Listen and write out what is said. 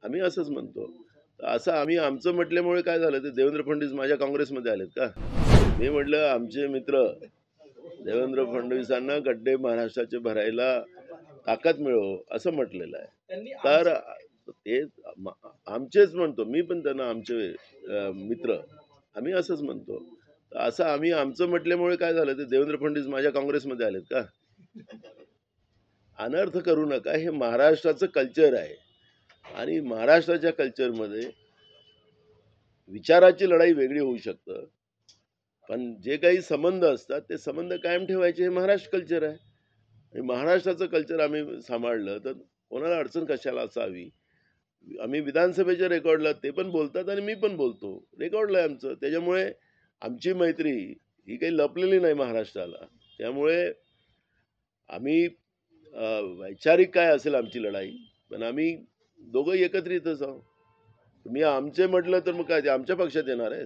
आम्ही असंच म्हणतो. तर असं आम्ही आमचं म्हटल्यामुळे काय झालं, ते देवेंद्र फडणवीस माझ्या काँग्रेसमध्ये आलेत का? मी म्हटलं आमचे मित्र देवेंद्र फडणवीसांना गड्डे महाराष्ट्राचे भरायला ताकद मिळो असं म्हटलेलं आहे. तर ते आमचेच म्हणतो, मी पण त्यांना आमचे मित्र आम्ही असंच म्हणतो. तर असं आम्ही आमचं म्हटल्यामुळे काय झालं, ते देवेंद्र फडणवीस माझ्या काँग्रेसमध्ये आलेत का? अनर्थ करू नका. हे महाराष्ट्राचं कल्चर आहे आणि महाराष्ट्राच्या कल्चरमध्ये विचाराची लढाई वेगळी होऊ शकतं. पण जे काही संबंध असतात, ते संबंध कायम ठेवायचे हे महाराष्ट्र कल्चर आहे. आणि महाराष्ट्राचं कल्चर आम्ही सांभाळलं तर कोणाला अडचण कशाला असावी? आम्ही विधानसभेच्या रेकॉर्डला ते पण बोलतात आणि मी पण बोलतो. रेकॉर्डला आहे आमचं. त्याच्यामुळे आमची मैत्री ही काही लपलेली नाही महाराष्ट्राला. त्यामुळे आम्ही वैचारिक काय असेल आमची लढाई, पण आम्ही दोघंही एकत्रितच आहोत. तुम्ही आमचे म्हटलं तर मग काय ते आमच्या पक्षात येणार आहे?